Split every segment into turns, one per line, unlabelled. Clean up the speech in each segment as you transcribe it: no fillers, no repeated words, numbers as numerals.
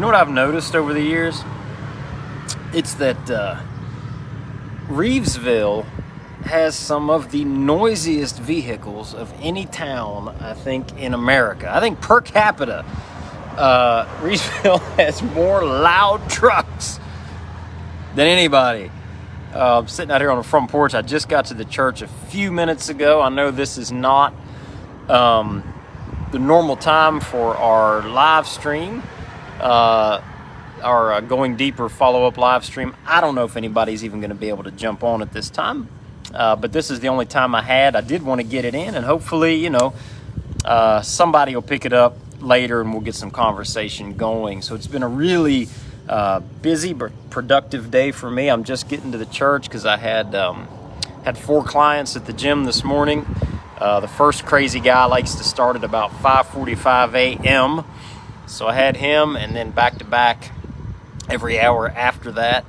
You know what I've noticed over the years? It's that Reevesville has some of the noisiest vehicles of any town, I think, in America. I think per capita, Reevesville has more loud trucks than anybody. I'm sitting out here on the front porch. I just got to the church a few minutes ago. I know this is not the normal time for our live stream, our Going Deeper follow-up live stream. I don't know if anybody's even going to be able to jump on at this time, but this is the only time I had. I did want to get it in, and hopefully, somebody will pick it up later and we'll get some conversation going. So it's been a really busy but productive day for me. I'm just getting to the church because I had 4 clients at the gym this morning. The first crazy guy likes to start at about 5:45 a.m. So I had him, and then back to back every hour after that.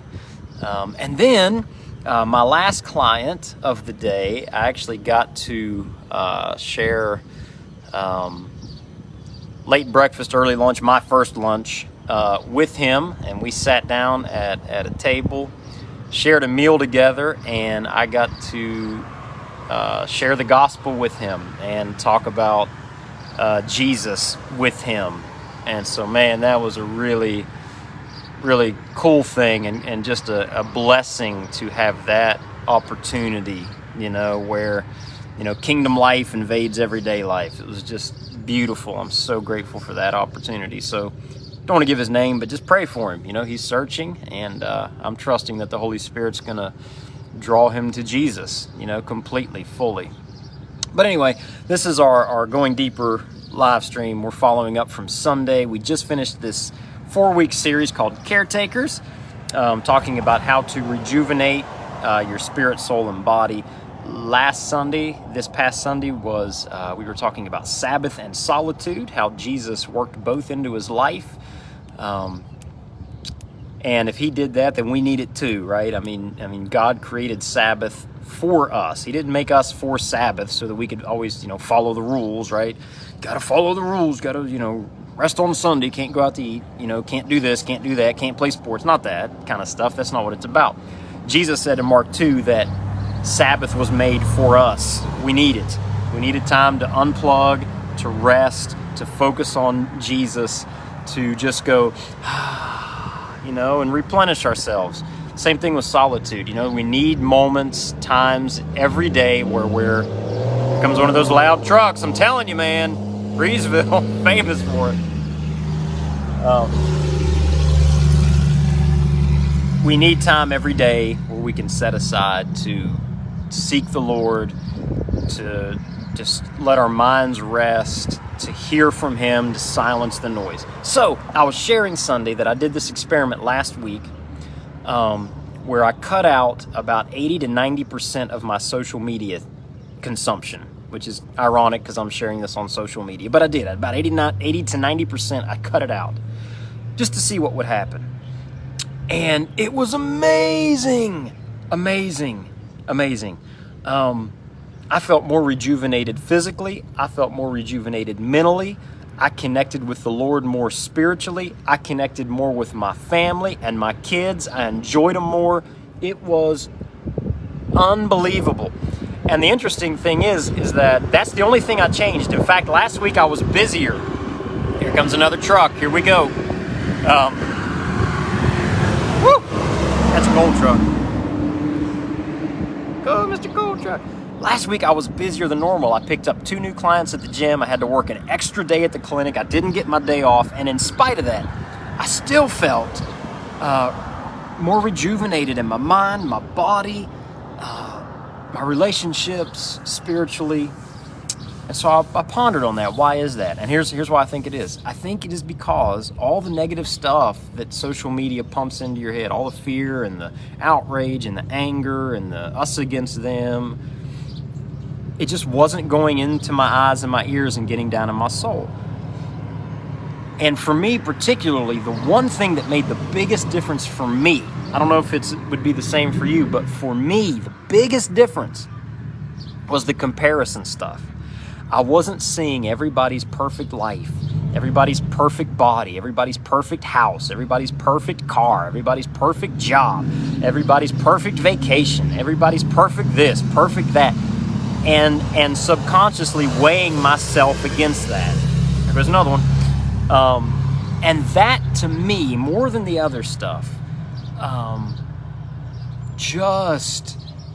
And then my last client of the day, I actually got to share late breakfast, early lunch, my first lunch with him, and we sat down at a table, shared a meal together, and I got to share the gospel with him and talk about Jesus with him. And so, man, that was a really, really cool thing, and just a blessing to have that opportunity, where, kingdom life invades everyday life. It was just beautiful. I'm so grateful for that opportunity. So don't want to give his name, but just pray for him. He's searching, and I'm trusting that the Holy Spirit's going to draw him to Jesus, completely, fully. But anyway, this is our Going Deeper live stream. We're following up from Sunday. We just finished this 4-week series called Caretakers, talking about how to rejuvenate your spirit, soul, and body. This past Sunday was, we were talking about Sabbath and solitude, how Jesus worked both into his life. And if he did that, then we need it too, right? I mean, God created Sabbath for us. He didn't make us for Sabbath so that we could always, follow the rules, right? Got to follow the rules, got to, rest on Sunday, can't go out to eat, can't do this, can't do that, can't play sports. Not that kind of stuff. That's not what it's about. Jesus said in Mark 2 that Sabbath was made for us. We need it. We needed time to unplug, to rest, to focus on Jesus, to just go, and replenish ourselves. Same thing with solitude. We need moments, times every day where here comes one of those loud trucks. I'm telling you, man, Reevesville, famous for it. We need time every day where we can set aside to seek the Lord, to just let our minds rest, to hear from him, to silence the noise. So I was sharing Sunday that I did this experiment last week where I cut out about 80 to 90% of my social media consumption, which is ironic because I'm sharing this on social media. But I did. About 80 to 90%, I cut it out just to see what would happen. And it was amazing. Amazing. Amazing. I felt more rejuvenated physically. I felt more rejuvenated mentally. I connected with the Lord more spiritually. I connected more with my family and my kids. I enjoyed them more. It was unbelievable. And the interesting thing is that that's the only thing I changed. In fact, last week I was busier. Here comes another truck. Here we go. Woo! That's a gold truck. Go, Mr. Gold Truck. Last week I was busier than normal. I picked up 2 new clients at the gym. I had to work an extra day at the clinic. I didn't get my day off. And in spite of that, I still felt more rejuvenated in my mind, my body, my relationships, spiritually. And so I pondered on that. Why is that? And here's why I think it is. I think it is because all the negative stuff that social media pumps into your head, all the fear and the outrage and the anger and the us against them, it just wasn't going into my eyes and my ears and getting down in my soul. And for me particularly, the one thing that made the biggest difference for me, I don't know if it would be the same for you, but for me, the biggest difference was the comparison stuff. I wasn't seeing everybody's perfect life everybody's perfect body, everybody's perfect house, everybody's perfect car, everybody's perfect job, everybody's perfect vacation, everybody's perfect this, perfect that, and subconsciously weighing myself against that. There's another one. And that, to me, more than the other stuff,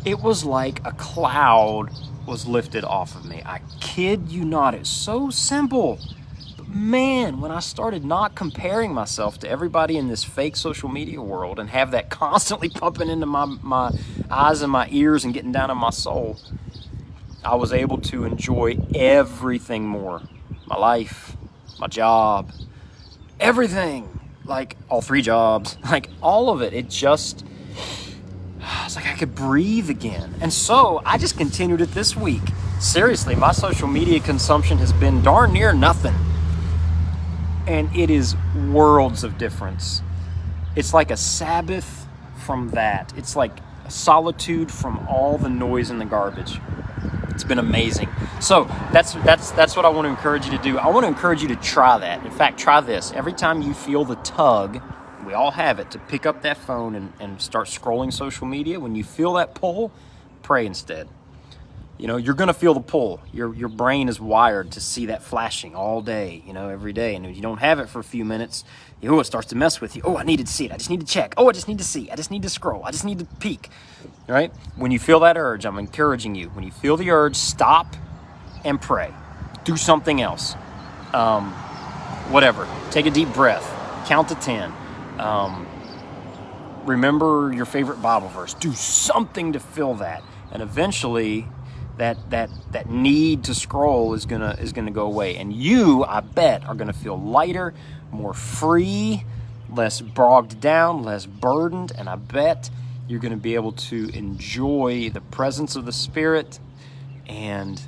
it was like a cloud was lifted off of me. I kid you not. It's so simple. But man, when I started not comparing myself to everybody in this fake social media world and have that constantly pumping into my eyes and my ears and getting down in my soul, I was able to enjoy everything more. My life, my job, everything. Like all 3 jobs, like all of it. It's like I could breathe again. And so I just continued it this week. Seriously, my social media consumption has been darn near nothing. And it is worlds of difference. It's like a Sabbath from that. It's like a solitude from all the noise and the garbage. It's been amazing. So that's what I want to encourage you to do. I want to encourage you to try that. In fact, try this. Every time you feel the tug, we all have it, to pick up that phone and start scrolling social media, when you feel that pull, pray instead. You know, you're going to feel the pull. Your brain is wired to see that flashing all day, every day. And if you don't have it for a few minutes, it starts to mess with you. Oh, I needed to see it. I just need to check. Oh, I just need to see. I just need to scroll. I just need to peek. Right? When you feel that urge, I'm encouraging you. When you feel the urge, stop and pray. Do something else. Whatever. Take a deep breath. Count to 10. Remember your favorite Bible verse. Do something to fill that. And eventually that need to scroll is gonna go away. And you, I bet, are gonna feel lighter, more free, less bogged down, less burdened, and I bet you're gonna be able to enjoy the presence of the Spirit and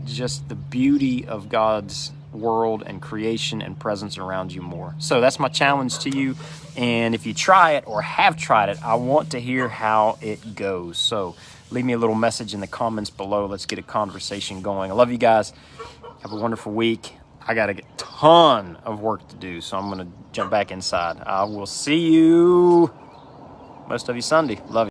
just the beauty of God's world and creation and presence around you more. So that's my challenge to you. And if you try it or have tried it, I want to hear how it goes. So leave me a little message in the comments below. Let's get a conversation going. I love you guys. Have a wonderful week. I got a ton of work to do, so I'm going to jump back inside. I will see you, most of you, Sunday. Love you.